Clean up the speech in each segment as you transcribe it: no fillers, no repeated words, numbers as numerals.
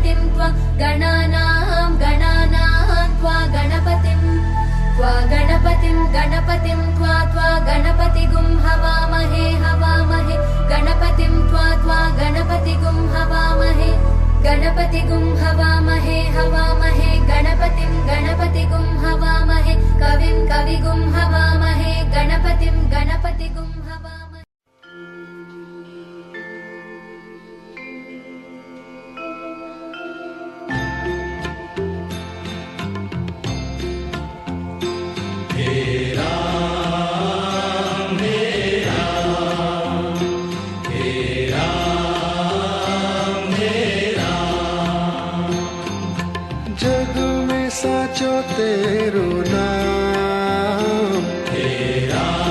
गणपतिं त्वा गणानां त्वा गणपतिं त्वा गणपतिगुं हवामहे गणपतिं त्वा गणपतिगुं हवामहे गणपतिगुं हवामहे गणपतिगुं हवामहे कविगुं हवामहे गणपतिगुं हवामहे। जग में साचो तेरो नाम हे राम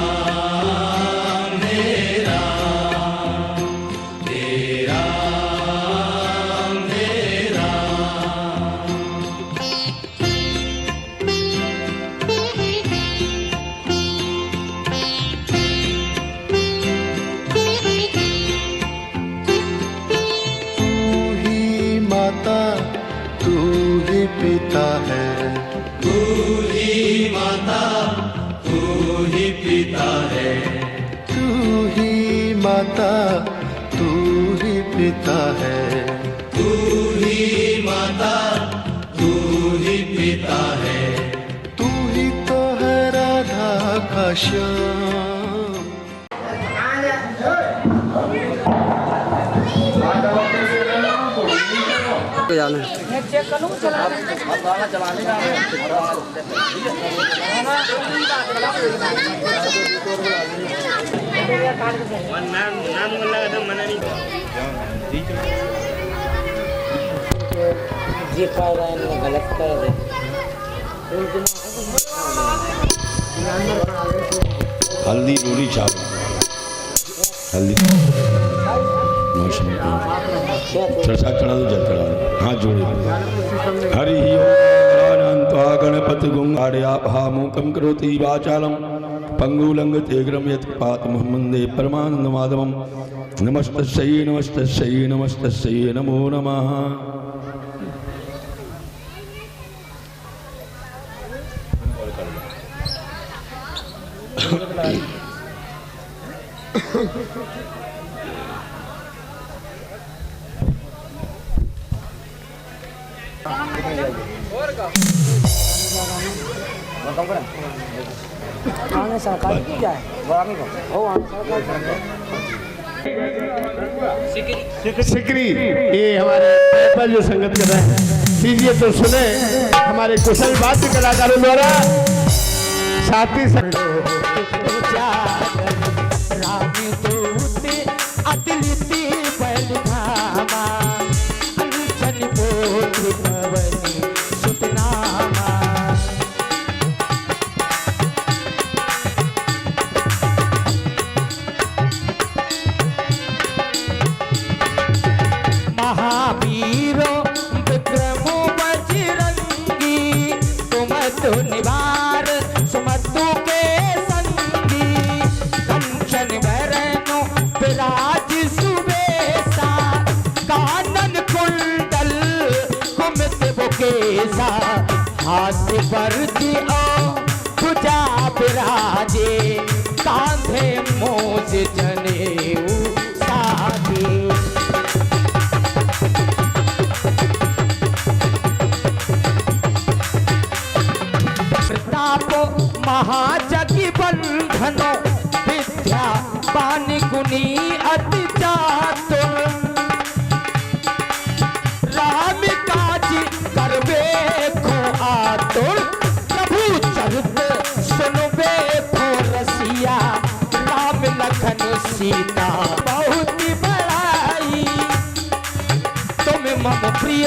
पिता है, तू ही माता, तू ही पिता है, तू ही माता, तू ही पिता है, तू ही माता, तू ही पिता है, तू ही तो है राधा का श्याम। चेक कर लूं चलाने का ये कर रहा है गलत कर रहे हल्दी पूरी चावल हल्दी चर्चा चढ़ा दो जल चढ़ा दो हाथ जोड़े हरि ओम गणपति गुंगाड़याभामूकं करोति वाचालं पंगुलंघते गिरं यत्पात मुहम्मदे परमानंद माधवं नमस्तस्यै नमस्तस्यै नमस्तस्यै नमो नमः। आने सरकार की जाए वामी को ओ आने सरकार सिकरी ये हमारे पर जो संगत कर रहे हैं कीजिए तो सुने हमारे कुशल वाद्य कलाकारों द्वारा साथी निवार सुमतु के संगी कंचन वरनु विराज सुबेसा कानन कुंडल कुमित बुकेसा हाथ पर दियो भुजा विराजे कांधे मोज जनेऊ साजे महाजगी बंधनो विद्या पानी गुनी अति चातुर राम काज करबे को आतुर प्रभु चरित सुनबे को रसिया राम लखन सीता बहुत बड़ाई तुम मम प्रिय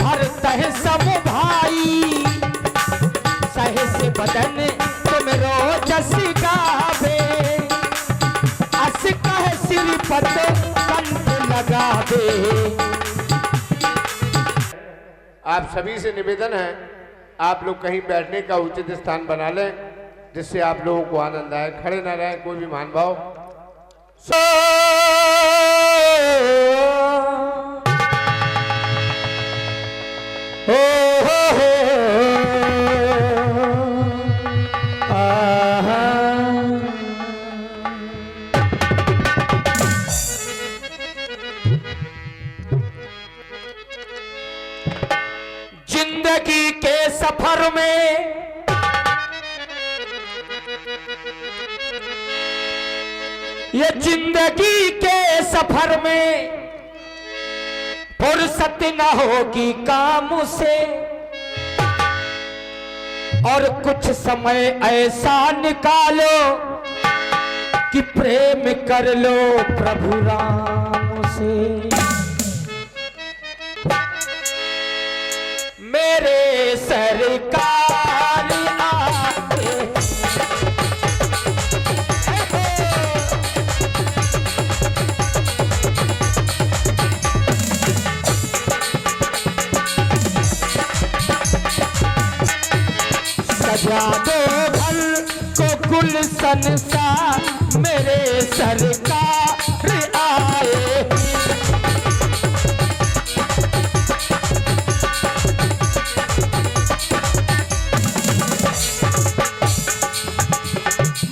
भरत है सब भाई सहस बदन रोजस गावे अस कह श्रीपत कंठ लगावे। आप सभी से निवेदन है आप लोग कहीं बैठने का उचित स्थान बना लें जिससे आप लोगों को आनंद आए। खड़े न रहें कोई भी महान भाव। जिंदगी के सफर में ये जिंदगी के सफर में फुर्सत न होगी काम से, और कुछ समय ऐसा निकालो कि प्रेम कर लो प्रभु राम से। मेरे सरकार आके सजा दो घर को गुलशन सा, मेरे सरकार आए।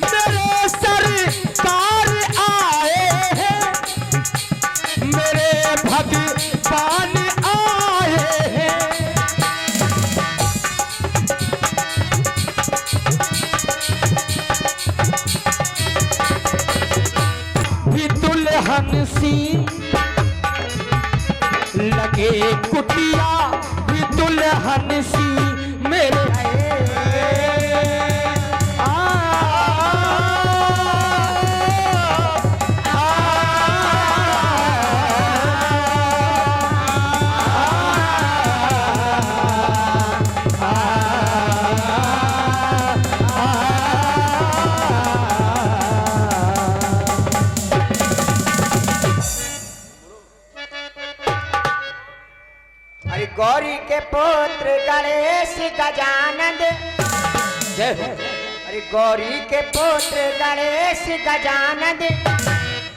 मेरे सरकार आए हैं, मेरे भगवान आए हैं। दुल्हन सी लगे कुटिया, भी दुल्हन सी मेरे गौरी के पुत्र गणेश गजानन, जय हो। अरे गौरी के पुत्र गणेश गजानन,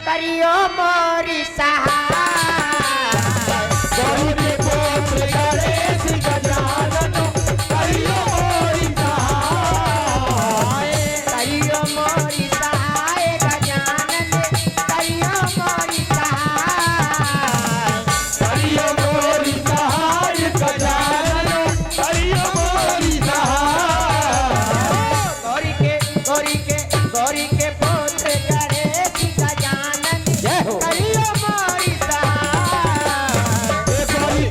करियो मोरी सहाय। गौरी के पुत्र गणेश गजानन, करियो मोरी सहाय। करियो मोरी सहाय गजानन, करियो मोरी सहाय। करियो मोरी सहाय गजानन, करियो मोरी सहाय। गौरी के पुत्र गणेश गजानन, जय हो। करियो मोरी सहाय। गौरी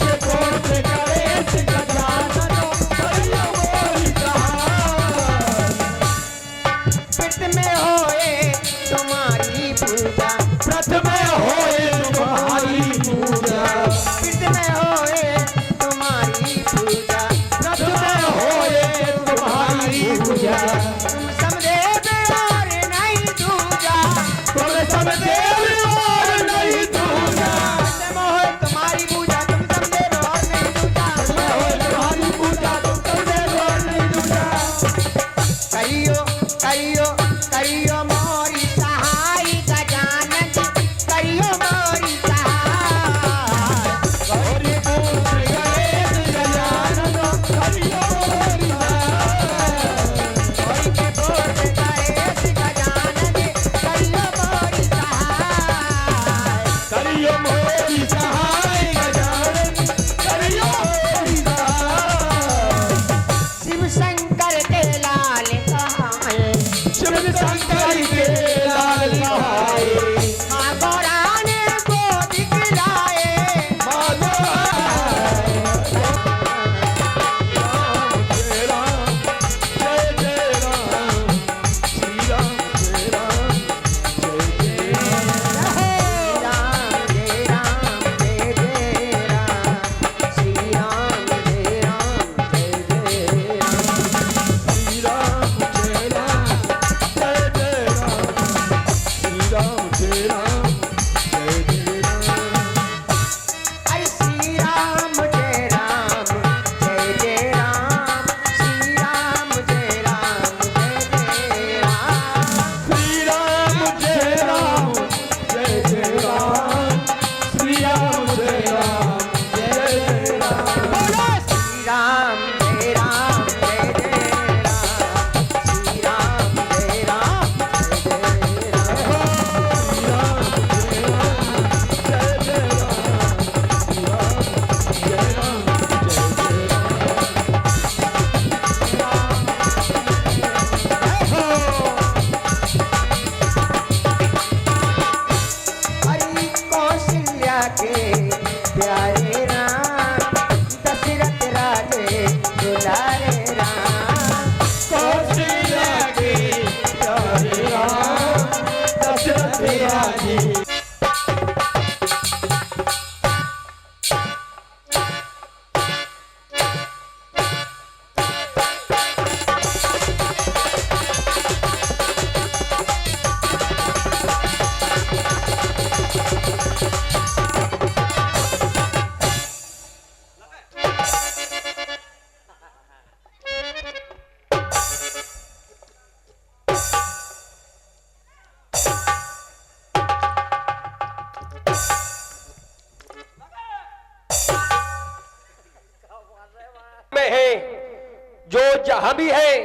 जो जहां भी है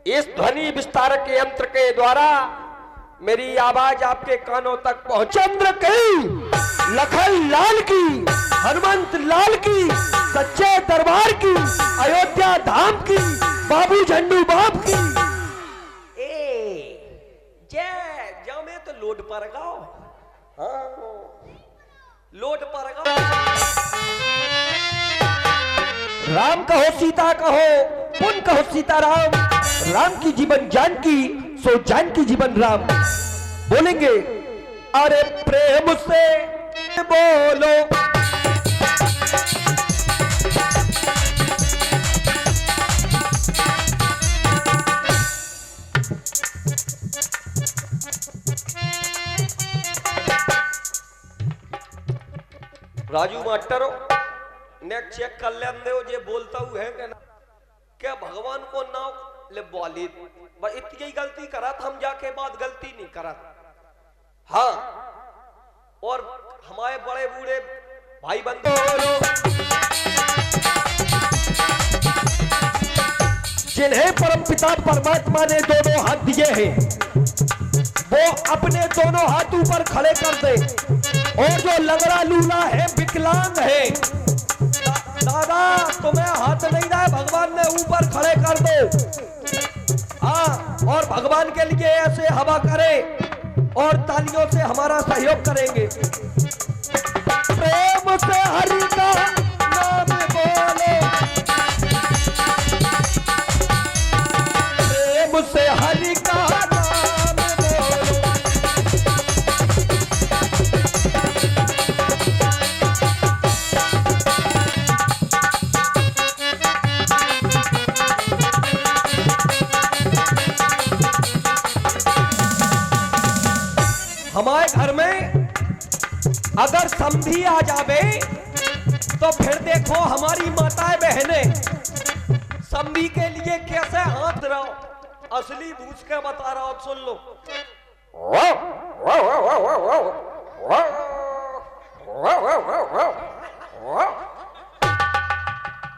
इस ध्वनि विस्तारक यंत्र के द्वारा मेरी आवाज आपके कानों तक पहुंच। चंद्र की, लखन लाल की, हनुमंत लाल की, सच्चे दरबार की, अयोध्या धाम की, बाबू झंडू बाप की। जय जा में तो लोड पर गाओ। हाँ लोड पर गाओ। राम कहो सीता कहो, पुन कहो सीताराम, राम की जीवन जानकी, सो जानकी जीवन राम। बोलेंगे अरे प्रेम से बोलो, राजू मास्टर ने चेक कर ले जे बोलता हूँ है क्या भगवान को नाव ले बोली बस इतनी गलती करा हम जाके बाद गलती नहीं करा। हाँ और हमारे बड़े बूढ़े भाई बंधु जिन्हें परमपिता परमात्मा ने दोनों हाथ दिए हैं वो अपने दोनों हाथ ऊपर खड़े कर दे। और जो लगड़ा लूला है विकलांग है दादा तुम्हें हाथ नहीं रहा है भगवान ने ऊपर खड़े कर दो। हाँ और भगवान के लिए ऐसे हवा करे और तालियों से हमारा सहयोग करेंगे। प्रेम से हरि का नाम बोलो, प्रेम से हरि का हमारे घर में अगर समधी आ जावे तो फिर देखो हमारी माताएं बहनें समधी के लिए कैसे हाथ रहो। असली पूछ के बता रहा हूं सुन लो।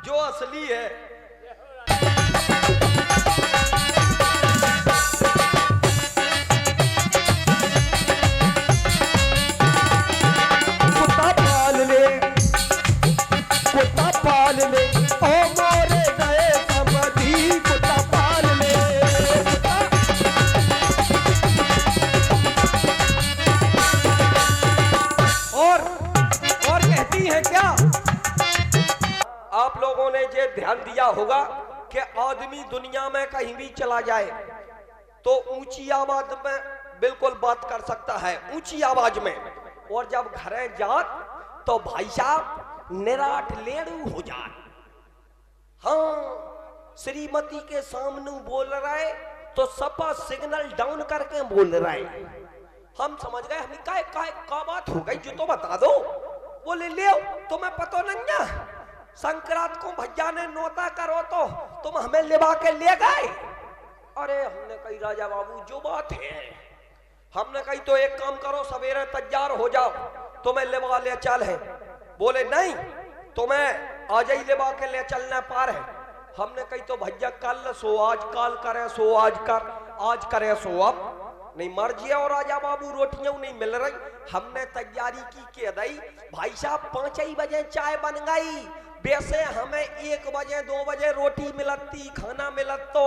जो असली है पाल ले ओ मोरे गए समधी कुत्ता पाल ले। और कहती है क्या आप लोगों ने ये ध्यान दिया होगा कि आदमी दुनिया में कहीं भी चला जाए तो ऊंची आवाज में बिल्कुल बात कर सकता है ऊंची आवाज में। और जब घरे जात तो भाई साहब निराट लेड़ू हो जाए। हाँ श्रीमती के सामने बोल रहा है तो सपा सिग्नल डाउन करके बोल रहा है। हम समझ गए हम का बात हो गई जो तो बता दो। बोले ले तुम्हें पता नहीं है संक्रांत को भैया ने नोता करो तो तुम हमें लिवा के ले गए। अरे हमने कही राजा बाबू जो बात है हमने कही तो एक काम करो सवेरे तैयार हो जाओ तुम्हें लिवा ले चल है। बोले नहीं तुम्हें आज ही लेवा के ले चलना पार है। हमने कही तो भैया कल सो आज काल करे सो आज कर आज करे सो अब नहीं मर्जी और राजा बाबू रोटियां नहीं मिल रही। हमने तैयारी की के दई भाई साहब 5 ही बजे चाय बन गई। वैसे हमें 1 बजे 2 बजे रोटी मिलती खाना मिलत तो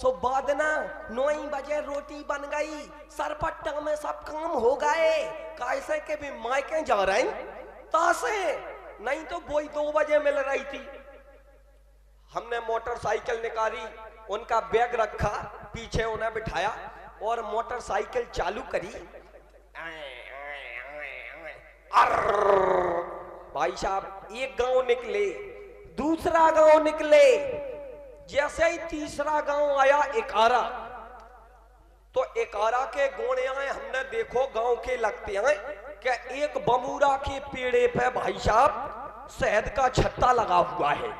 सो बाद ना 9 बजे रोटी बन गई। सरपट्टा में सब काम हो गए कैसे के भी मायके जा रहे तासे नहीं तो वही 2 बजे मिल रही थी। हमने मोटरसाइकिल निकाली उनका बैग रखा पीछे उन्हें बिठाया और मोटरसाइकिल चालू करी। भाई साहब एक गांव निकले दूसरा गांव निकले जैसे ही तीसरा गांव आया एकारा तो एकारा के गोणे आए। हमने देखो गांव के लगते हैं कि एक बमूरा के पेड़े पे भाई साहब शहद का छत्ता लगा हुआ है।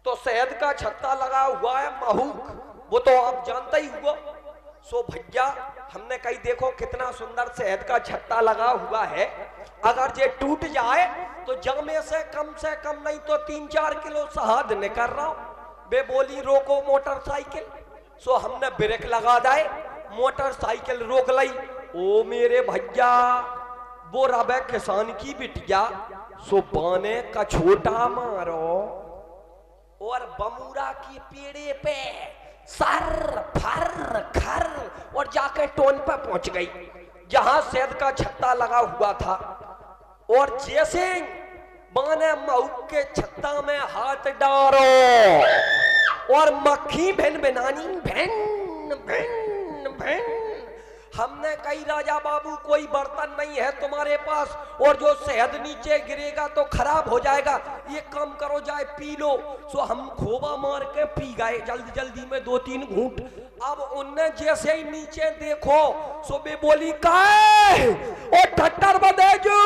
तो शहद का छत्ता लगा हुआ है महूक वो तो आप जानते ही हुआ। सो भैया हमने कही देखो कितना सुंदर शहद का छत्ता लगा हुआ है अगर ये टूट जाए तो जमे से कम नहीं तो 3-4 किलो शहद निकल रहा। बे बोली रोको मोटरसाइकिल। सो हमने ब्रेक लगा दाए, मोटरसाइकिल रोक लाई। ओ मेरे भैया वो रबे किसान की बिटिया, सो बाने का छोटा मारो और बमूरा की पेड़े पे सर फर खर और जाके टोन पे पहुंच गई जहां सेद का छत्ता लगा हुआ था। और जैसे बाने मऊ के छत्ता में हाथ डालो और मक्खी भिन भिनानी भिन भिन भिन। हमने कही राजा बाबू कोई बर्तन नहीं है तुम्हारे पास और जो शहद नीचे गिरेगा तो खराब हो जाएगा, ये काम करो जाए पी लो। सो हम खोबा मार के पी गए जल्दी जल्दी में 2-3 घूंट। अब उनने जैसे ही नीचे देखो सो बे बोली काहे ओ ठट्टर बदेजू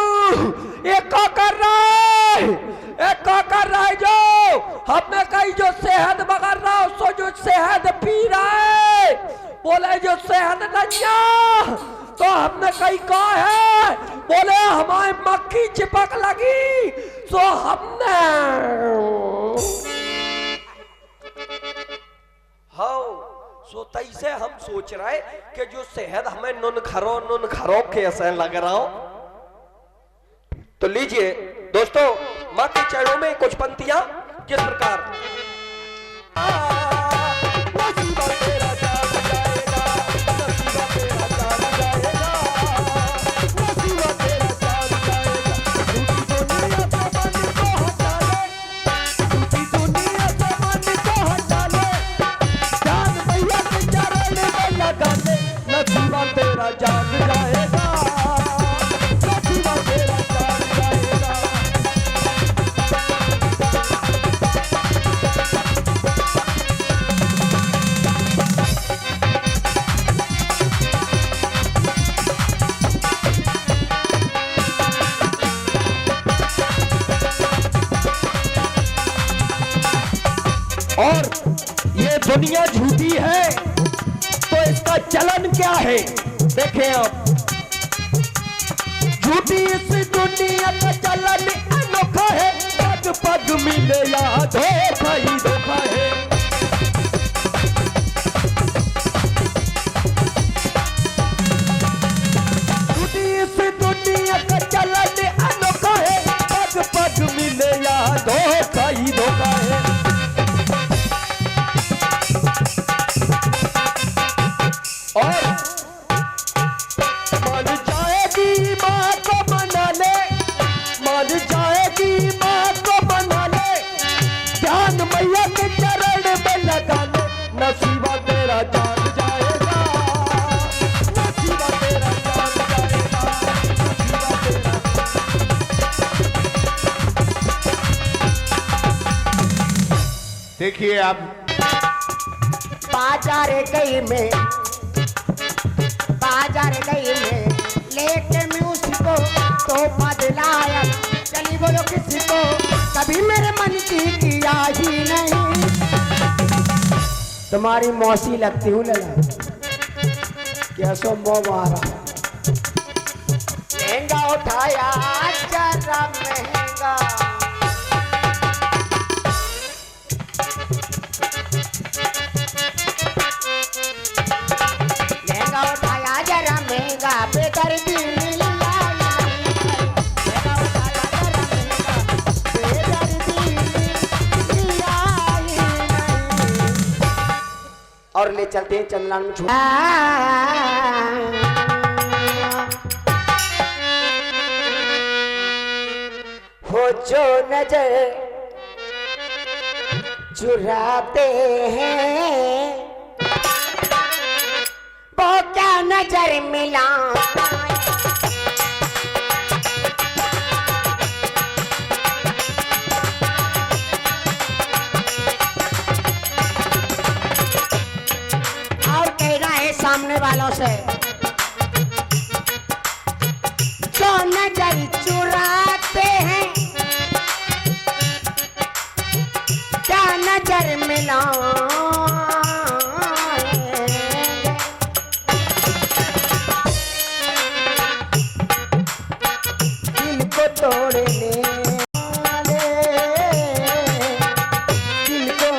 ये क्या कर रहा है, ये क्या कर रहा है जो। हमने कही जो शहद बगर रहा हो सो जो शहद पी रहा है। बोले जो शहद नैया तो हमने कही कहा है। बोले हमारी मक्खी चिपक लगी सो हमने हाँ सो तैसे हम सोच रहे कि जो शहद हमें नुन खरो कैसे लग रहा हो। तो लीजिए दोस्तों माँ के चरणों में कुछ पंक्तियां किस प्रकार। और ये दुनिया झूठी है तो इसका चलन क्या है देखें आप। झूठी इस दुनिया का चलन अनोखा है, पग पग मिले या धोखा ही धोखा है। झूठी इस दुनिया का चलन अनोखा है, पग पग मिले या धोखा ही धोखा है। और मान जाएगी माँ को मना ले, मान जाएगी माँ को मना ले, ध्यान मैया के चरण में लगा ले। नसीबा तेरा जान जाएगा, नसीबा तेरा जान जाएगा, नसीबा तेरा। देखिए आप बाजार गई में लेके मैं उसको तो बदलाया। चली बोलो किसी को कभी मेरे मन की किया ही नहीं। तुम्हारी मौसी लगती हूँ लला कैसो मोह मारा। महंगा उठाया जरा महंगा, बेदर्दी मिला और ले चलते हैं चंदलान में छोड़। हो जो नजर चुराते हैं वो क्या नजर मिला। और कह रहा है सामने वालों से जो नजर चुराते हैं क्या नजर मिला। तोड़ने दिल को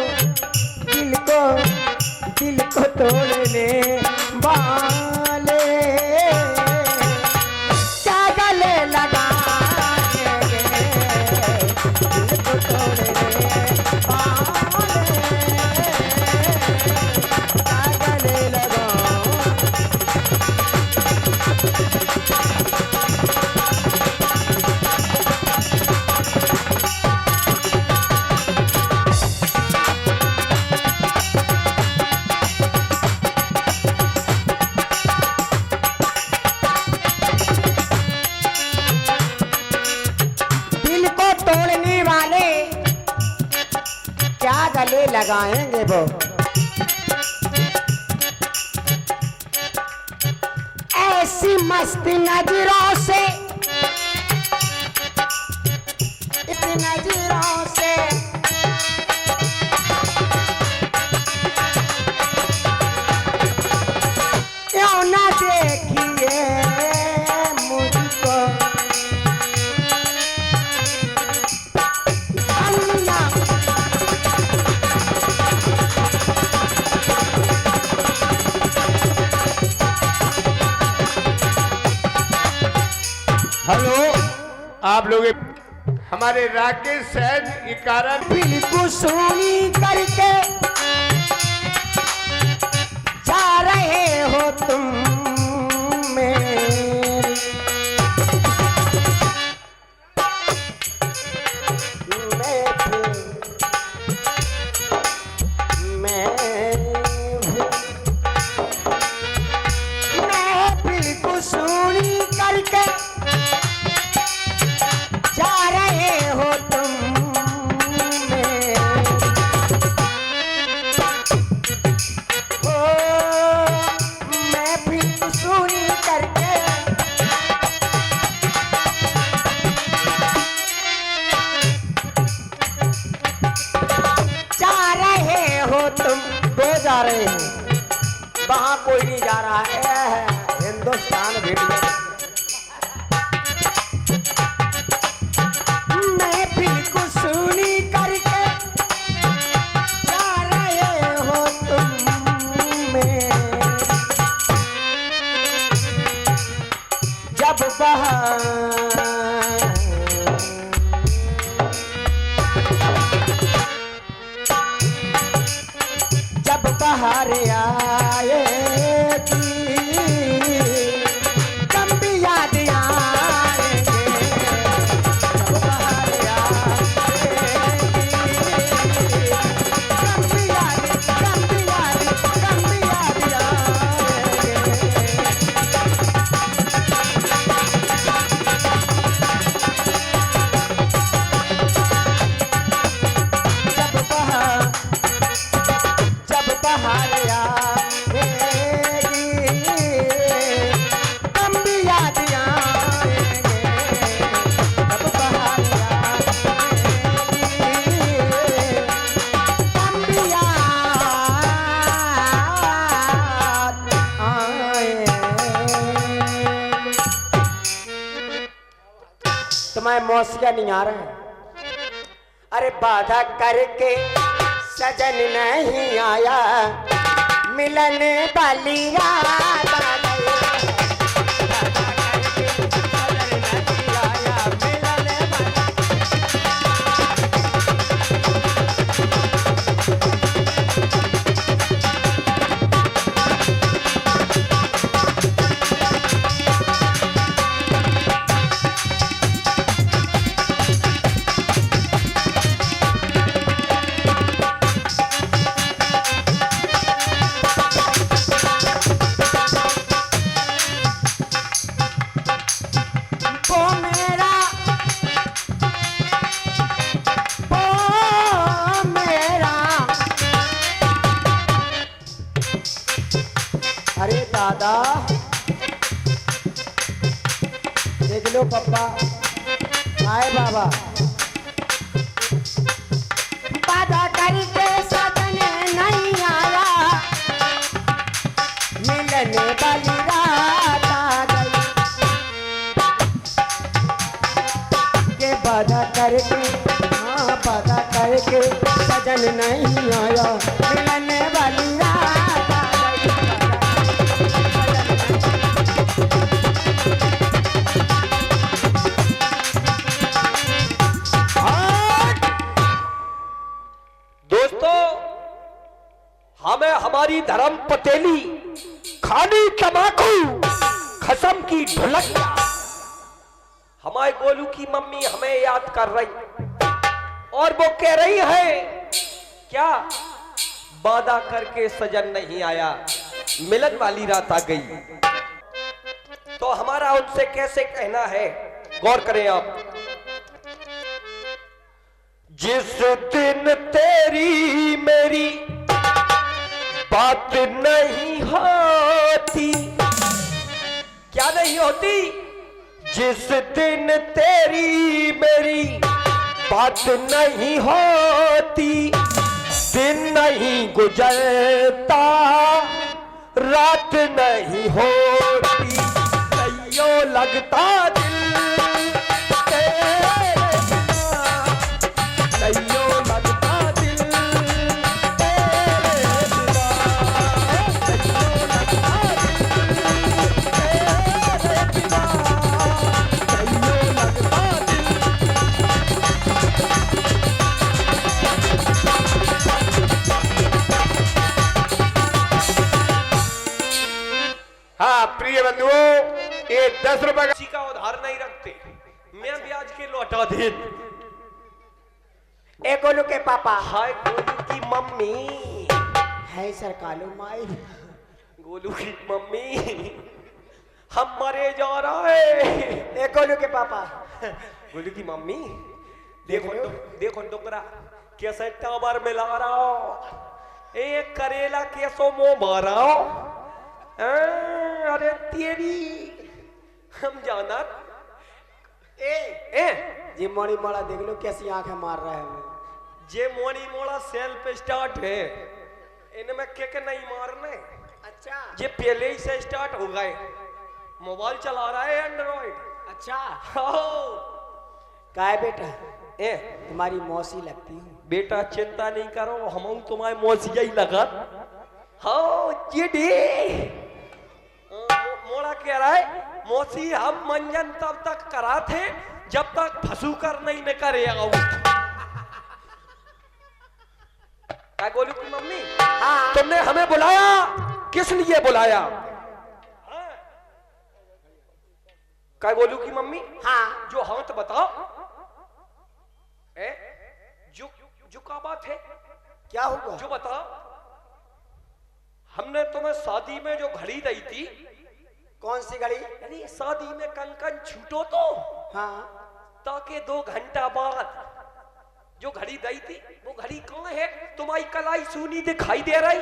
गले लगाएंगे वो। ऐसी मस्ती नजरों से, इतनी नजरों से क्यों ना देखिए मुझको। हेलो, आप लोग हमारे राकेश सैन के कारण बिल्कुल सुनी करके जा रहे हो तुम मैं बिल्कुल सुनी करके जा रहे हो तुम ओ मैं बिल्कुल सुनी करके जा रहे हो तुम। दो जा रहे हैं, वहां कोई नहीं जा रहा है, हिंदुस्तान वीडियो। मैं बिल्कुल सुनी करके जा रहे हो तुम में। जब बहार आएगी तब भी याद आएंगे। जब बहार आएगी तब भी याद तुम्हारे मौसिया नहीं आ रहा है। अरे बाधा करके सजन नहीं आया, मिलने वाली रात आ गई। अरे दादा देख लो पप्पा आए बाबा। बाधा करके सजन नहीं आया, मिलने वाली रात आ गई। के बाधा करके, हाँ बाधा करके सजन नहीं आया, मिलने वाली रात आ गई। दोस्तों, हमें हमारी धर्म पतेली खाली तंबाकू खसम की ढुलकिया हमारे गोलू की मम्मी हमें याद कर रही और वो कह रही है क्या, वादा करके सजन नहीं आया, मिलन वाली रात आ गई। तो हमारा उनसे कैसे कहना है, गौर करें आप। जिस दिन तेरी बात नहीं होती। क्या नहीं होती? जिस दिन तेरी मेरी बात नहीं होती, दिन नहीं गुजरता, रात नहीं होती, नहीं लगता दिल तेरे बिना, नहीं लगता दिल तेरे बिना, नहीं लगता दिल तेरे बिना, नहीं लगता दिल। हाँ प्रिय बंधुओं, ये 10 रुपए का किसी का उधार नहीं रखते, मैं ब्याज के लौटा दे। ए गोलू के पापा हाय गोलू की मम्मी, है सर कालू माई। गोलू की मम्मी हम मरे जा रहे। ए गोलू के पापा गोलू की मम्मी देखो डुकरा कैसे टावर मिला रहा हो, एक करेला कैसो मुंह मारा हो। अरे तेरी हम जाना ए जी मोड़ी मोड़ा देख लो कैसी आंखें मार रहा है हमें। जे मोनी मोड़ा सेल्फ स्टार्ट है, इनमें किक नहीं मारने। अच्छा ये पहले ही से स्टार्ट हो गए, मोबाइल चला रहा है एंड्रॉइड। अच्छा हाँ। क्या है बेटा? ए तुम्हारी मौसी लगती हूँ। बेटा चिंता नहीं करो, हम तुम्हारे मौसी ही लगा। हाँ ये मोड़ा कह रहा है मौसी हम मंजन तब तक करा थे जब तक फंसू कर नहीं न करे। क्या गोलू की मम्मी? हाँ। तुमने हमें बुलाया, किस लिए बुलाया? क्या गोलू की मम्मी? हाँ। जो हाथ बताओ। जो क्या बात है? क्या हुआ? जो बताओ। हमने तुम्हें शादी में जो घड़ी दी थी। कौन सी घड़ी? अरे शादी में कंकन छूटो तो हाँ। ताकि 2 घंटा बाद जो घड़ी दी थी वो घड़ी कहाँ है? तुम्हारी कलाई सूनी दिखाई दे रही।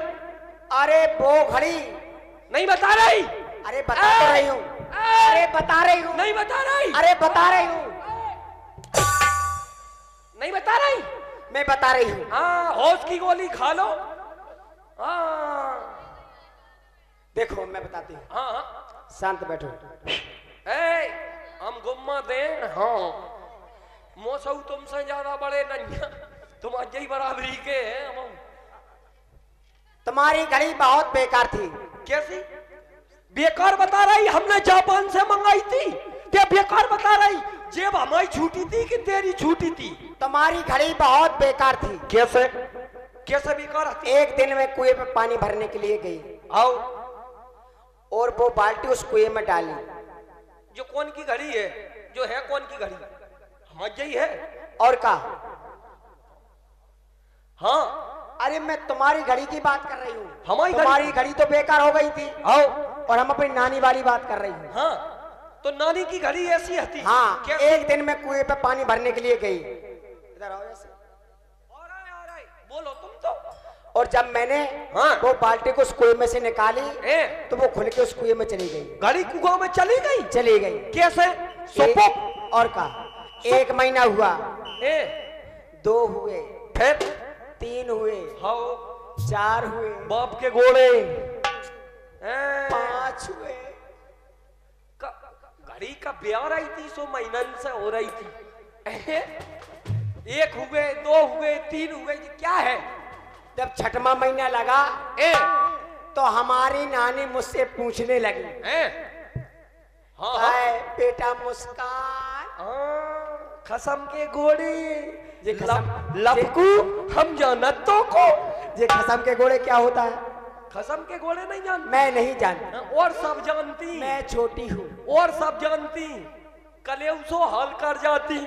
अरे वो घड़ी नहीं बता रही। अरे बता तो रही हूँ। अरे बता रही हूँ। नहीं बता रही। अरे बता रही हूँ। नहीं बता रही। मैं बता रही हूँ। हाँ होश की गोली खा लो। हाँ देखो मैं बताती हूँ। हाँ शांत बैठो। हम गुम्मा दे। हाँ मौसू तुमसे ज्यादा बड़े नहीं, तुम अजय बराबरी के हैं हम। तुम्हारी घड़ी बहुत बेकार थी। कैसी बेकार बता रही? हमने जापान से मंगाई थी। क्या बेकार बता रही? जेब हमारी छूटी थी कि तेरी छूटी थी? तुम्हारी घड़ी बहुत बेकार थी। कैसे कैसे बेकार थी? एक दिन में कुएं में पानी भरने के लिए गई आओ और वो बाल्टी उस कुएं में डाली। जो कौन की घड़ी है? जो है कौन की घड़ी? हमारी है। और का? हाँ अरे मैं तुम्हारी घड़ी की बात कर रही हूँ। हमारी तुम्हारी घड़ी तो बेकार हो गई थी। आओ। और हम अपनी नानी वाली बात कर रही हूँ। हाँ तो नानी की घड़ी ऐसी थी। हाँ कैसे? एक दिन में कुएं पे पानी भरने के लिए गई। इधर आओ ऐसे। आ रहा है। बोलो तुम तो। और जब मैंने हाँ। वो बाल्टी को उस कुएं में से निकाली तो वो खुल के उस कुएं में चली गई। घड़ी कुआं में चली गई? चली गई। कैसे? सोपो। और का 1 महीना हुआ, 2 हुए, फिर 3 हुए, हाँ 4 हुए, बाप के घोड़े 5 हुए। घड़ी का ब्याह रही थी, 100 महीनन से हो रही थी। 1 हुए, 2 हुए, 3 हुए, क्या है? जब 6वां महीना लगा तो हमारी नानी मुझसे पूछने लगी, हाँ बेटा मुस्कान, खसम के घोड़े ये लपकू हम जानतो को। ये खसम के घोड़े क्या होता है? खसम के घोड़े नहीं जानती? मैं नहीं जानती। और सब जानती। मैं छोटी हूँ। और सब जानती, कलेउसो हाल कर जाती,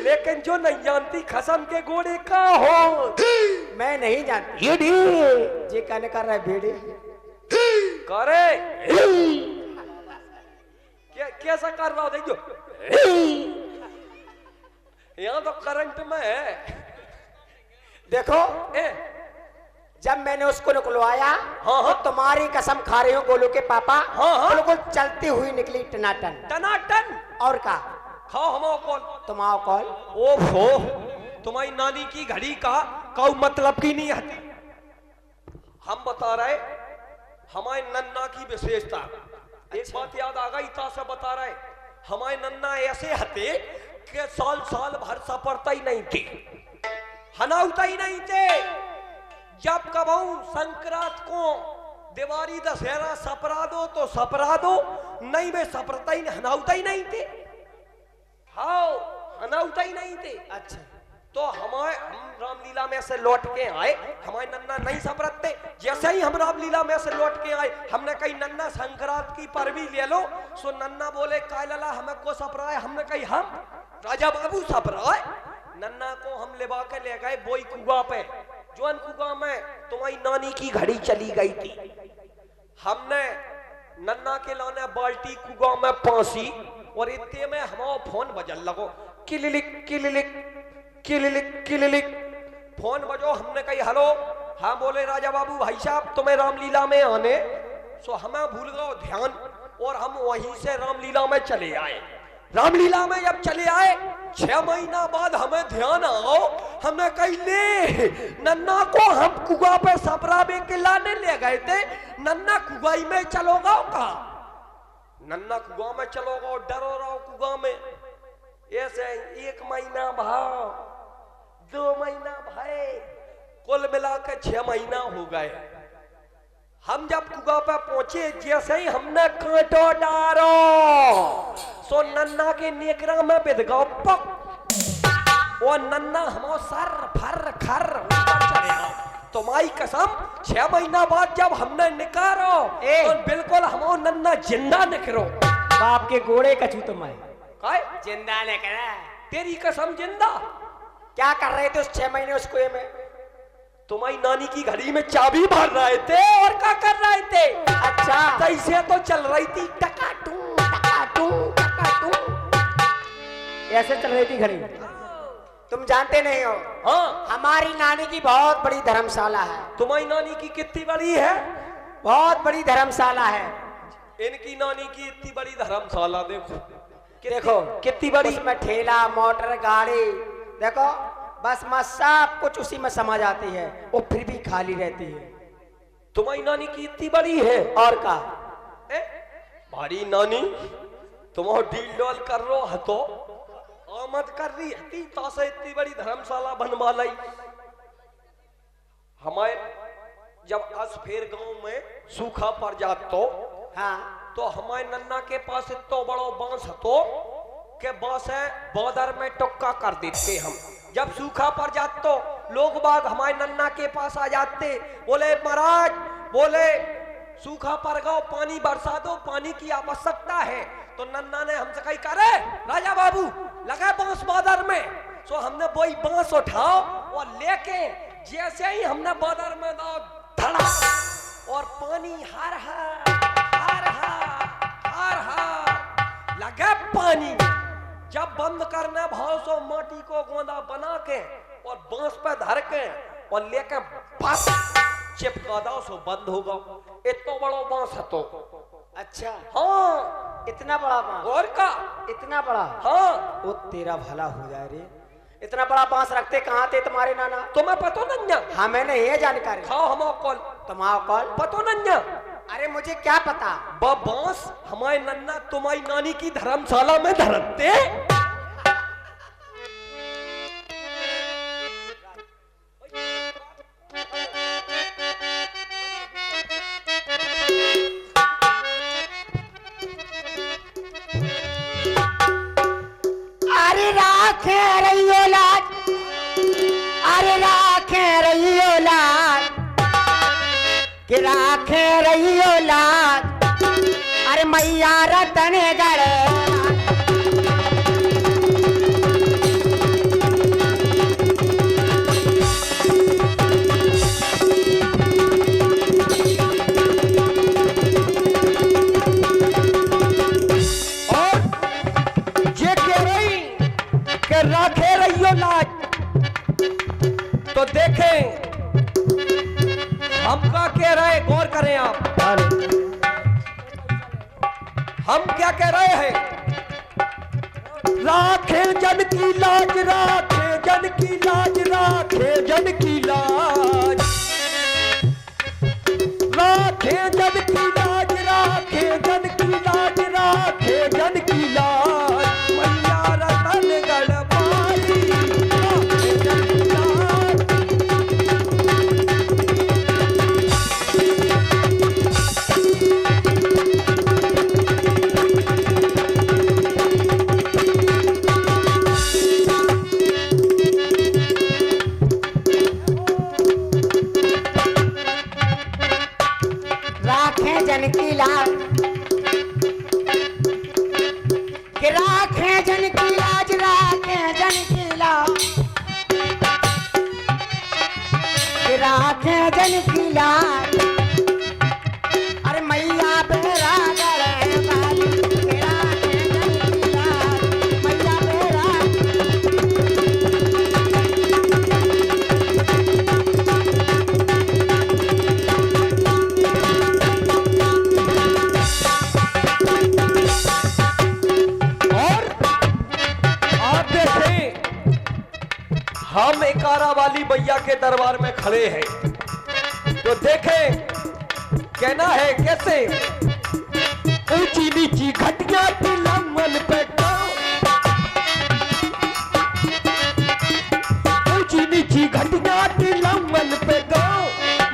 लेकिन जो नहीं जानती खसम के घोड़े का हो। मैं नहीं जानती। ये कहने कर रहा है भेड़े करे कैसा कर रहा हो? देखो यहाँ तो करंट में है। देखो जब मैंने उसको निकलवाया, हाँ, हाँ। तो तुम्हारी कसम खा रही हूँ गोलू के पापा, हाँ, हाँ। बिल्कुल चलती हुई निकली टनाटन। टनाटन और का खाओ हम कॉल तुम आओ कॉल। ओफो तुम्हारी नानी की घड़ी का काउ मतलब की नहीं आती। हम बता रहे हमारे नन्ना की विशेषता। एक बात याद आ गई ता से बता रहे हमारे नन्ना ऐसे हते कि साल साल भर सपरता ही नहीं थी, हनाउता ही नहीं थे। जब कबहू संक्रांत को दिवाली दशहरा सपरा दो तो सपरा दो, नहीं वे सपरता ही हनाउता ही नहीं थे। हाँ हनाउता ही नहीं थे। अच्छा तो हम रामलीला में से लौट के आए, हमारे नन्ना नहीं सपरते। जैसे ही हम रामलीला में से लौट के आए हमने कही नन्ना संक्रांत की परवी ले लो। सो नन्ना बोले काय लला हमें को सपराए। हमने कही हम राजा बाबू सपराए। नन्ना को हम लेवा के ले गए बोई कुआ पे, जोन कुआ में तुम्हारी नानी की घड़ी चली गई थी। हमने नन्ना के लाने बाल्टी कुआ में पासी और इतने में हमारा फोन बजल लगो, किलिलिक किलिलिक किलिलिक किलिलिक फोन बजो। हमने कही हेलो। हाँ बोले राजा बाबू भाई साहब तुम्हें रामलीला में आने। सो हमें भूल गए ध्यान और हम वहीं से रामलीला में चले आए। रामलीला में जब चले आए 6 महीना बाद हमें ध्यान आओ, हमने कही ले नन्ना को हम कुआ पे सपरा में के लाने ले गए थे, नन्ना कुआई में चलोगा का? नन्ना कुआ में चलोगा डरो रहो कुआ में। ऐसे 1 महीना भाव 2 महीना भाई कुल मिला के 6 महीना हो गए। हम जब कुआ पे पहुंचे जैसे ही हमने कांटो डारो सो नन्ना के नेकरा में बिद गो पक और नन्ना हमो सर फर खर ऊपर चढ़े आओ। तुम्हारी कसम 6 महीना बाद जब हमने निकारो तो बिल्कुल हमो नन्ना जिंदा निकरो। बाप के गोड़े कछू तुम्हारे काय जिंदा ने करा। तेरी कसम जिंदा। क्या कर रहे थे उस 6 महीने उस कुएं में? तुम्हारी नानी की घड़ी में चाबी भर रहे थे और क्या कर रहे थे। अच्छा तैसे तो चल रही थी टकाटू टकाटू टकाटू, ऐसे चल रही थी घड़ी। तुम जानते नहीं हो हाँ हमारी नानी की बहुत बड़ी धर्मशाला है। तुम्हारी नानी की कितनी बड़ी है? बहुत बड़ी धर्मशाला है। इनकी नानी की इतनी बड़ी धर्मशाला देखो देखो कितनी बड़ी। उसमें ठेला मोटर गाड़ी देखो बस मैं सब कुछ उसी में समा जाती है, वो फिर भी खाली रहती है। तुम्हारी नानी की इतनी बड़ी है और का भारी नानी तुम डील डॉल कर रो हतो आमद कर रही हती तासे इतनी बड़ी धर्मशाला बनवा लाई। हमारे जब अस फेर गांव में सूखा पड़ जात तो हमारे नन्ना के पास इतना बड़ो बांस हतो के बांस है बॉर्डर में टुक्का कर देते हम। जब सूखा पड़ जात तो लोग बाग हमारे नन्ना के पास आ जाते, बोले महाराज बोले सूखा पड़ गो पानी बरसा दो, पानी की आवश्यकता है। तो नन्ना ने हमसे कही करे राजा बाबू लगा बांस बॉर्डर में। सो हमने वही बांस उठाओ और लेके जैसे ही हमने बॉर्डर में दो धड़ा और पानी हर लगे पानी। जब बंद करना भाव सो माटी को गोंदा बना के और बांस पे धर के और लेके बस चिपका दो सो बंद होगा। इतना बड़ा बांस है तो। अच्छा हाँ इतना बड़ा बांस और का इतना बड़ा। हाँ वो तेरा भला हो जाए रे। इतना बड़ा बांस रखते कहाँ थे तुम्हारे नाना? तुम्हें पता नन्या? हमें नहीं है जानकारी। खाओ हम कॉल तुम्हारा कॉल पतो नन्या? अरे मुझे क्या पता। बांस हमारे नन्ना तुम्हारी नानी की धर्मशाला में धरते। अरे राखे रहियो लाज, अरे राखे रहियो लाज, कि राखे रहियो लाज, अरे मैया रतन गढ़। राखे रहियो लाज तो देखें हम क्या कह रहे, गौर करें आप। हम क्या कह रहे हैं? राखे जन की लाज, राखे जन की लाज, राखे जन की लाज, राखे जन की लाज, राखे जन की लाज, राखे जन की लाज। मैया रतन गढ़वाली, राखे जन की लाज। राखे जन की लाज, कि राखे जन की लाज, राखे जन की लाज, कि राखे जन की लाज। अरे मैया बेरा गड़े वाली, कि राखे जन की लाज, मैया बेरा। हम एकारा वाली मैया के दरबार में खड़े हैं, तो देखें कहना है कैसे। ऊंची नीची घटिया की लम्बन पे गाओ, ऊंची नीची घटिया की लम्बन पे गाओ।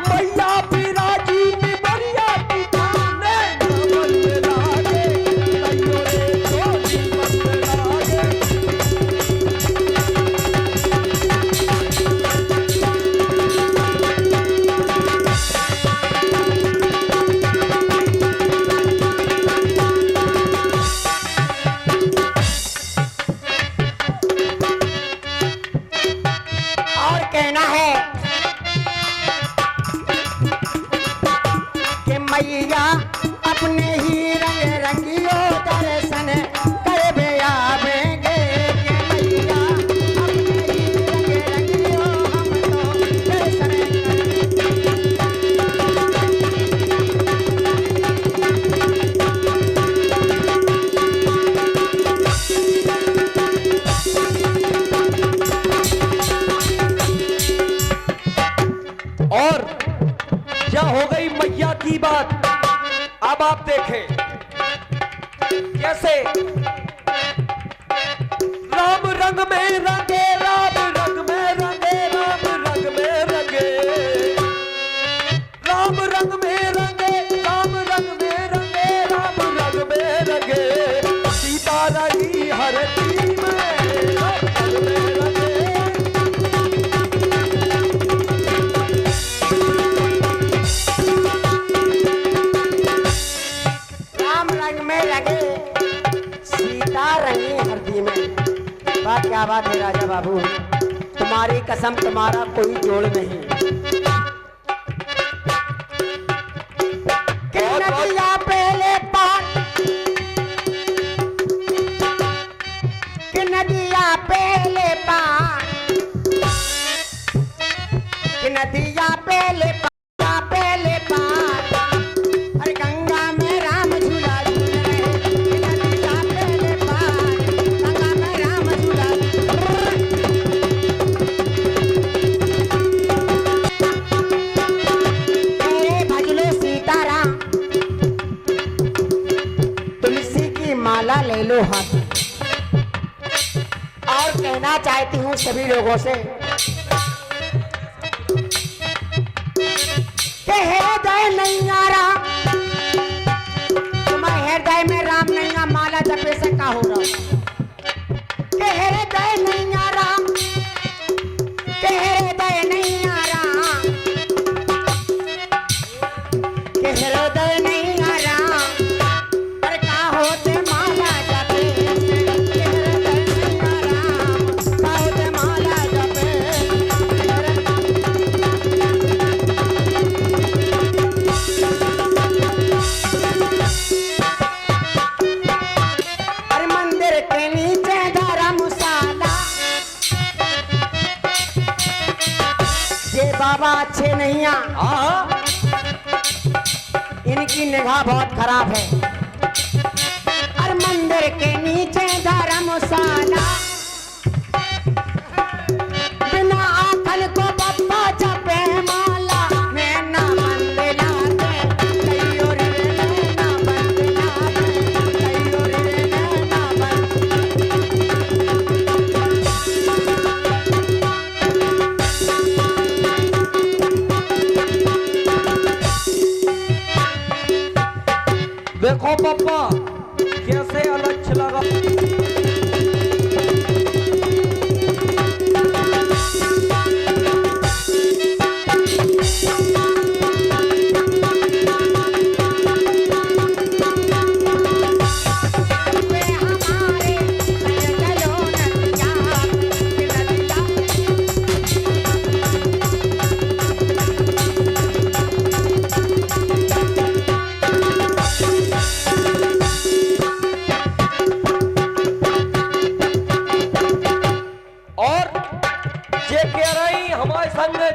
मैया बिराजी निबरिया की थाने नमन लागे, कइयो रे जोड़ी मन लागे। और कहना है कि मैया अपने ही रंग रंगियो दर्शन करबे आवेंगे, कि मैया अपने ही रंग रंगियो हम तो दर्शन और जब हो गई मैया की बात, अब आप देखें कैसे। राम रंग में रंगे, राम रंग में रंगे, राम रंग में रंगे, राम रंग में रंगे, राम रंग में रंगे, राम रंग में रंगे। सीता रंगी हर दी में, राम रंग में रंगे। राम रंग में लगे, सीता रंगी हरदी में। वाह क्या बात है राजा बाबू, तुम्हारी कसम तुम्हारा कोई जोड़ नहीं। कि नदिया पहले पार, कि नदिया पहले पार, कि नदिया पहले पार, पहले पार। अरे गंगा में राम झूला झूल रहे, कि नदिया पहले पार, गंगा में राम झूला। अरे भज लो सीताराम, तुलसी की माला ले लो हाथ। और कहना चाहती हूँ सभी लोगों से कि हृदय नहीं आ रहा, तुम्हारे हृदय में राम नहीं आ, माला जपे से का हो रहा। कि हृदय नहीं आ रहा, कि हृदय नहीं आ रहा, कि हृदय नहीं आ रहा। पर का होते माला जपे से, कि हृदय नहीं आ रहा, का होते माला जपे। अरे मंदिर के नीचे धर्मशाला, ये बाबा अच्छे नहीं आ, इनकी निगाह बहुत खराब है। और मंदिर के नीचे धर्मशाला, बिना आखन को पप्पा जपे माला, मैं ना मंदिला के कईयो रे ना मंदिला के कईयो रे ना देखो पप्पा कैसे अलग लगा।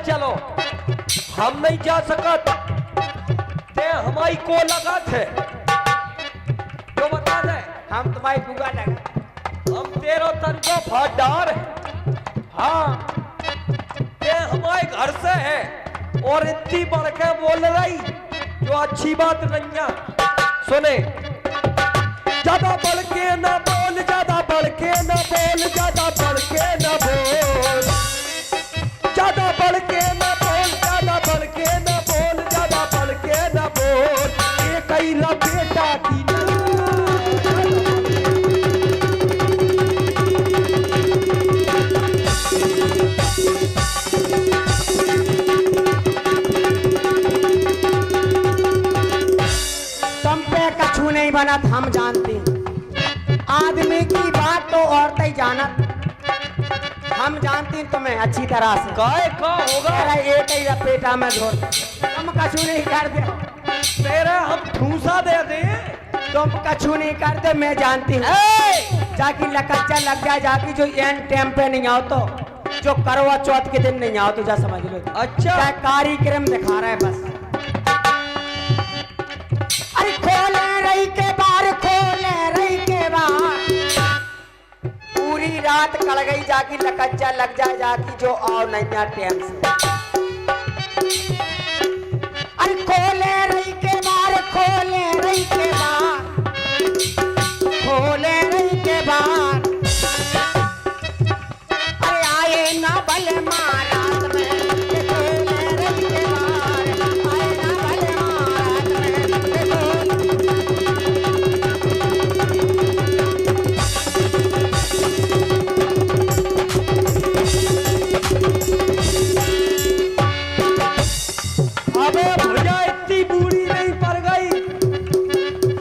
चलो हम नहीं जा सकत ते हमारी को लगा थे तो बता दे हम तुम्हारी बुआ लगा। हम तेरो तन को फटार हाँ ते हमारे घर से है और इतनी बढ़ के बोल रही जो अच्छी बात नहीं है। सुने ज्यादा बढ़ के ना बोल, ज्यादा बढ़ के ना बोल, ज्यादा बढ़ के ना बोल, ज्यादा बढ़ के ना बोल, ज्यादा बढ़ के ना बोल, ज्यादा बढ़ के ना बोल, ये कई बेटा की ना। तुम पे कछु नहीं बना था, हम जानते आदमी की बात तो औरतें ही जानत, हम जानती तुम्हें अच्छी तरह से। काय का होगा तेरा एक ही लपेटा में झोल, तुम कछु नहीं कर दे, तेरे हम ठूसा दे दे, तुम कछु नहीं करते मैं जानती हूँ। जाकी लकच्चा लग जाए, जाकी जो एन टाइम पे नहीं आओ तो, जो करवा चौथ के दिन नहीं आओ तो जा समझ लो। अच्छा कार्यक्रम दिखा रहा है बस। अरे खोले रही के बार, खोले रही के बार, पूरी रात कड़ गई जाकी लकच्चा लग जाए, जाकी जो आओ नहीं टाइम से। अरे खोले रही के बार, खोले रही के बार, खोले रही के बार, अरे आए ना भले महाराज में, खोले रही के बार, आए ना भले महाराज में। अबे भुजा इतनी बूढ़ी नहीं पड़ गई,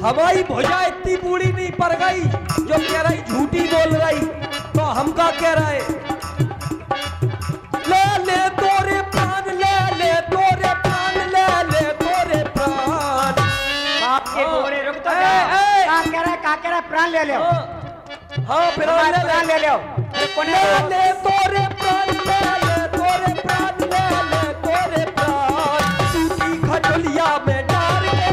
हमारी भुजा इतनी बूढ़ी नहीं पड़ गई जो कह रही झूठी बोल रही, तो हम का कह रहे ले ले तोरे प्राण, ले ले तोरे प्राण, ले ले तोरे प्राण। आपके घोड़े रुक तो क्या कह रहा है, क्या कह रहा है, प्राण ले लो। हाँ प्राण ले प्राण ले लो। ले ले तोरे प्राण, ले ले तोरे प्राण, ले ले तोरे प्राण, टूटी खजलिया में डाल के।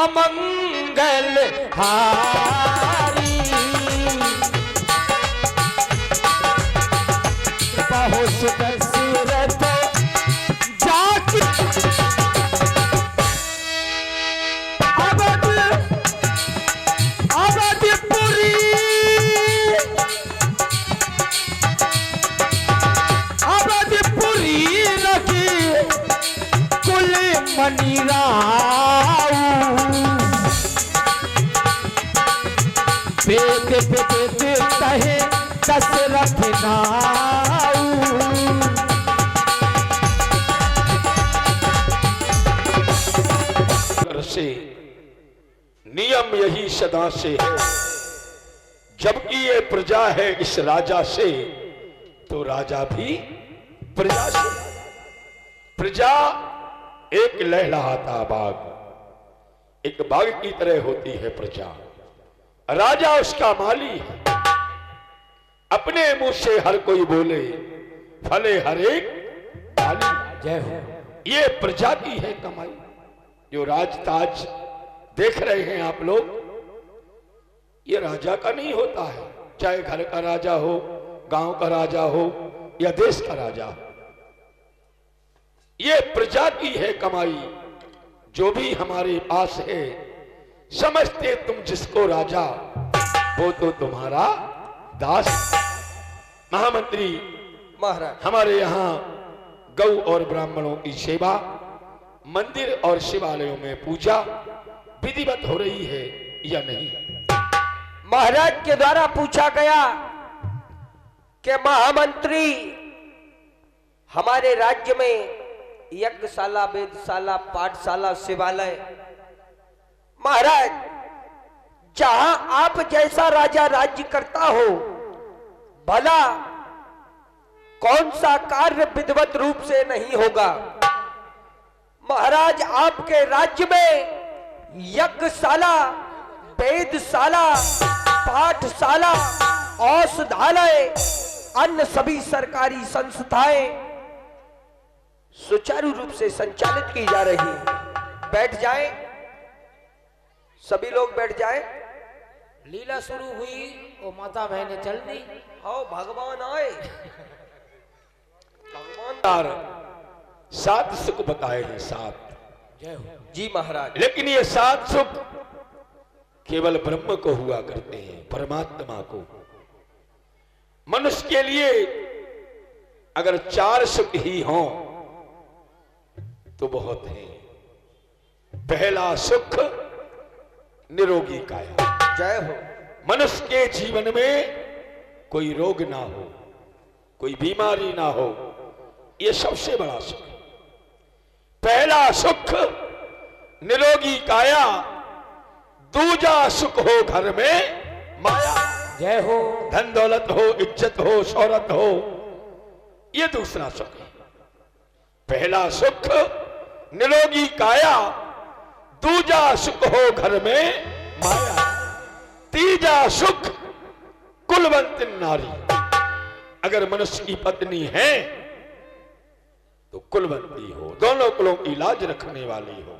अमंगल हारी। बहुत दशरथ जाके अवधपुरी रखी कुल मनीराऊ। वेद वेद कहे दशरथ नाऊ। से नियम यही सदा से है, जबकि ये प्रजा है इस राजा से, तो राजा भी प्रजा से। प्रजा एक लहलहाता बाग, एक बाग की तरह होती है प्रजा। राजा उसका माली है। अपने मुंह से हर कोई बोले, फले हर एक डाली। जय हो। ये प्रजा की है कमाई। जो राजताज देख रहे हैं आप लोग, ये राजा का नहीं होता है, चाहे घर का राजा हो, गांव का राजा हो या देश का राजा हो। ये प्रजा की है कमाई। जो भी हमारे पास है, समझते तुम जिसको राजा, वो तो तुम्हारा दास। महामंत्री महाराज हमारे यहाँ गौ और ब्राह्मणों की सेवा, मंदिर और शिवालयों में पूजा विधिवत हो रही है या नहीं? महाराज के द्वारा पूछा गया कि महामंत्री, हमारे राज्य में यज्ञशाला, वेदशाला, पाठशाला, शिवालय, महाराज जहां आप जैसा राजा राज्य करता हो, भला कौन सा कार्य विधिवत रूप से नहीं होगा। महाराज आपके राज्य में यज्ञशाला, वेदशाला, पाठशाला, औषधालय, अन्य सभी सरकारी संस्थाएं सुचारू रूप से संचालित की जा रही है। बैठ जाएं, सभी लोग बैठ जाएं। लीला शुरू हुई और माता बहने चल दी। आओ भगवान आए। भगवान 7 सुख बताए हैं, 7। जी महाराज। लेकिन ये 7 सुख केवल ब्रह्म को हुआ करते हैं, परमात्मा को। मनुष्य के लिए अगर 4 सुख ही हों तो बहुत है। पहला सुख निरोगी काया। जय हो। मनुष्य के जीवन में कोई रोग ना हो, कोई बीमारी ना हो, यह सबसे बड़ा सुख। पहला सुख निरोगी काया, दूजा सुख हो घर में माया। जय हो। धन दौलत हो, इज्जत हो, शोहरत हो, यह दूसरा सुख है। पहला सुख निरोगी काया, दूजा सुख हो घर में माया, तीजा सुख कुलवंत नारी। अगर मनुष्य की पत्नी है तो कुलवंती हो, दोनों कुलों की लाज रखने वाली हो,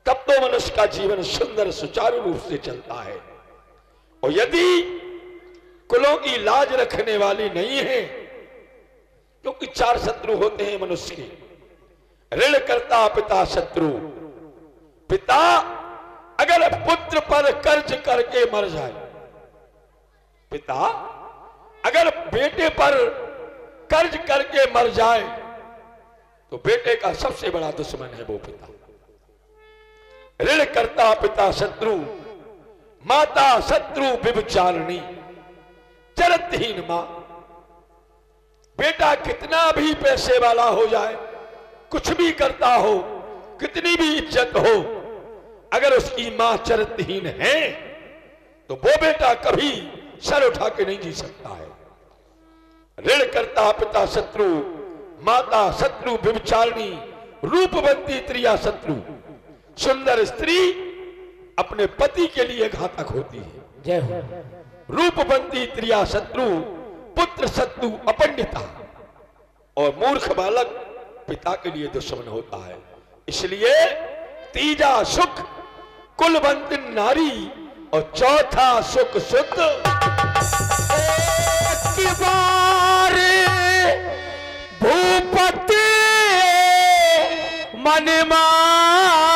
तब तो मनुष्य का जीवन सुंदर सुचारू रूप से चलता है। और यदि कुलों की लाज रखने वाली नहीं है, क्योंकि 4 शत्रु होते हैं मनुष्य के। ऋण करता पिता शत्रु। पिता अगर पुत्र पर कर्ज करके मर जाए, पिता अगर बेटे पर कर्ज करके मर जाए, तो बेटे का सबसे बड़ा दुश्मन है वो पिता। ऋण करता पिता शत्रु, माता शत्रु विभचारिणी, चरित्रहीन मां। बेटा कितना भी पैसे वाला हो जाए, कुछ भी करता हो, कितनी भी इज्जत हो, अगर उसकी मां चरित्रहीन है तो वो बेटा कभी सर उठा के नहीं जी सकता है। ऋण करता पिता शत्रु, माता शत्रु विभचारिणी, रूपवंती त्रिया शत्रु। सुंदर स्त्री अपने पति के लिए घातक होती है। जय हो। रूपवंती त्रिया शत्रु, पुत्र शत्रु अपंडिता, और मूर्ख बालक पिता के लिए दुश्मन होता है। इसलिए तीजा सुख कुलवंत नारी और चौथा सुख सुत। एक बार भूपति मन माही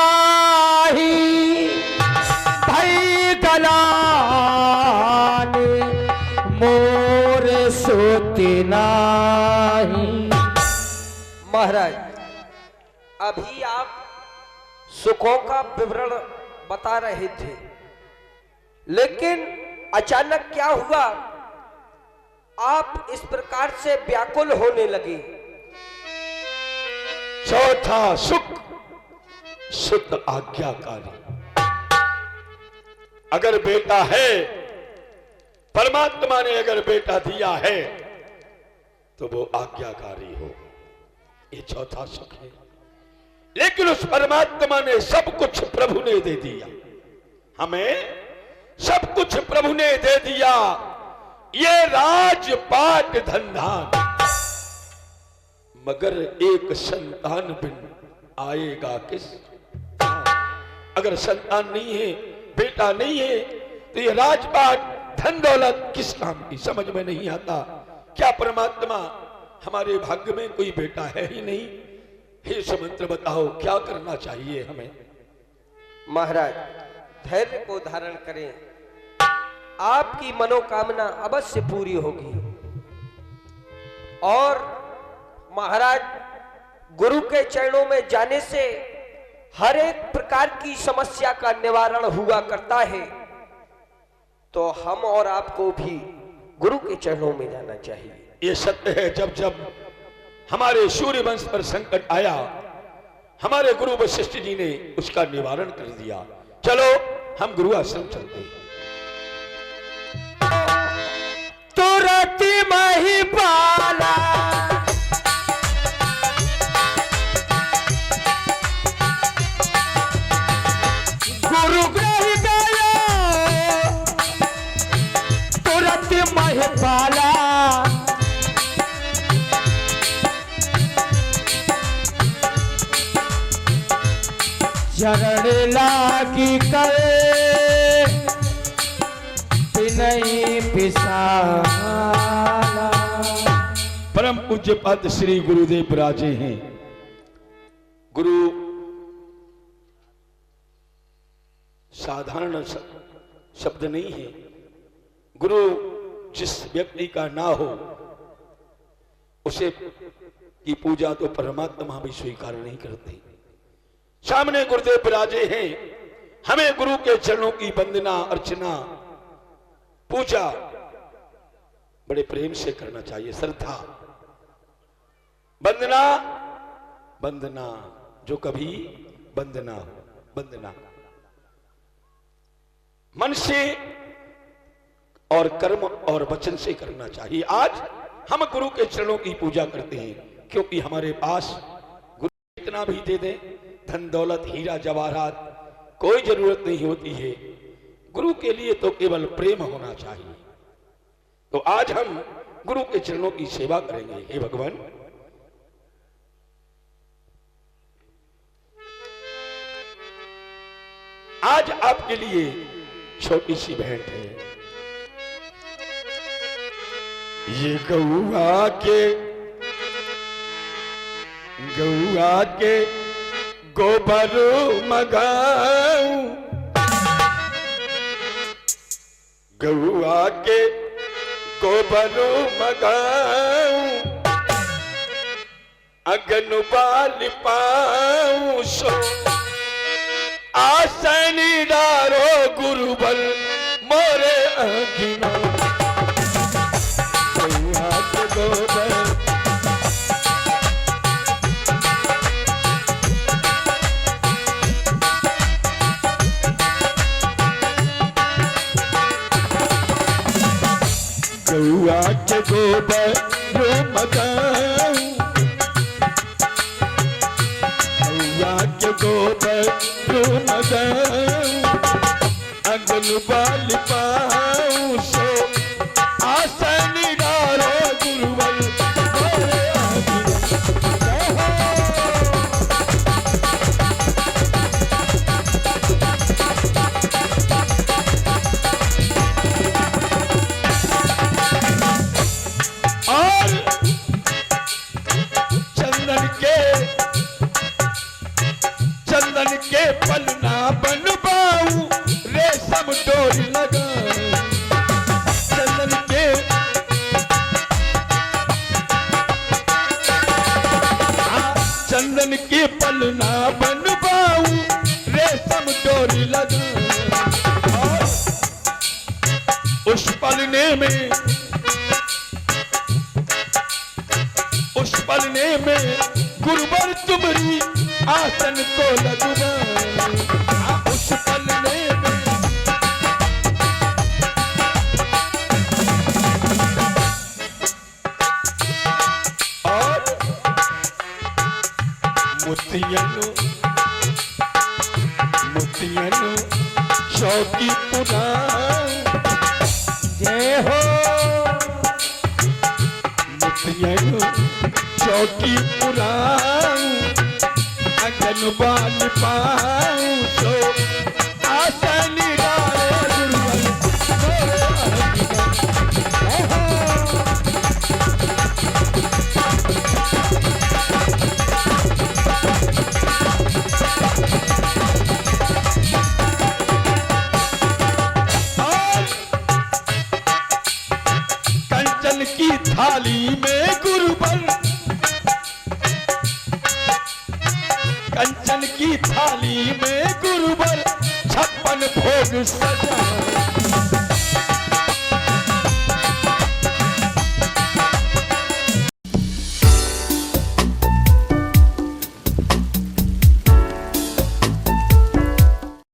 भई गलानी मोर सोती नाही। महाराज, अभी आप सुखों का विवरण बता रहे थे, लेकिन अचानक क्या हुआ, आप इस प्रकार से व्याकुल होने लगे। चौथा सुख शुद्ध आज्ञाकारी। अगर बेटा है, परमात्मा ने अगर बेटा दिया है तो वो आज्ञाकारी हो, ये चौथा सुख है। लेकिन उस परमात्मा ने सब कुछ प्रभु ने दे दिया, हमें सब कुछ प्रभु ने दे दिया, ये राजपाट धनधान, मगर एक संतान बिन आएगा किस। अगर संतान नहीं है, बेटा नहीं है, तो ये राजपाट धन दौलत किस काम की, समझ में नहीं आता। क्या परमात्मा हमारे भाग्य में कोई बेटा है ही नहीं? हे सुमंत्र, बताओ क्या करना चाहिए हमें? महाराज, धैर्य को धारण करें, आपकी मनोकामना अवश्य पूरी होगी। और महाराज, गुरु के चरणों में जाने से हर एक प्रकार की समस्या का निवारण हुआ करता है, तो हम और आपको भी गुरु के चरणों में जाना चाहिए। ये सत्य है, जब जब हमारे सूर्य वंश पर संकट आया, हमारे गुरु वशिष्ठ जी ने उसका निवारण कर दिया। चलो हम गुरु आश्रम चलते हैं। तुरंत मही पाला गुरु ग्रह गया, तुरंत मही पाला चरण लागी करे नहीं पिसाला। परम पूज्य पद श्री गुरुदेव विराजे हैं। गुरु साधारण शब्द नहीं है। गुरु जिस व्यक्ति का ना हो उसे की पूजा तो परमात्मा भी स्वीकार नहीं करते। सामने गुरुदेव विराजे हैं, हमें गुरु के चरणों की वंदना अर्चना पूजा बड़े प्रेम से करना चाहिए, श्रद्धा। वंदना वंदना जो कभी वंदना हो, वंदना मन से और कर्म और वचन से करना चाहिए। आज हम गुरु के चरणों की पूजा करते हैं क्योंकि हमारे पास गुरु कितना भी दे दें, धन दौलत हीरा जवाहरात कोई जरूरत नहीं होती है। गुरु के लिए तो केवल प्रेम होना चाहिए। तो आज हम गुरु के चरणों की सेवा करेंगे। हे भगवान, आज आपके लिए छोटी सी भेंट है। ये गौआ के गोबर मगाऊं, गौआ के गोबर मगाऊं, अगन बाल पाऊं सो आसनी डारो गुरुबल मोरे अगिना। गौआ के गोबर गौआ के गोबर मगाऊं, गौआ के गोबर मगाऊं, अगन बाल पाऊं सो आसन डारो गुरुवल मोरे आगिना। पलने में गुरुवर तुम्हारी आसन को लगवाए, उस पलने में और मुतियनु मुतियनु चौकी पुराण जय हो मुतियनु चौकी पुराण अगन बाल पाऊं सो आसन डाले कंचन की थाली में गुरुवर, कंचन की थाली में गुरुवर 56 भोग सजा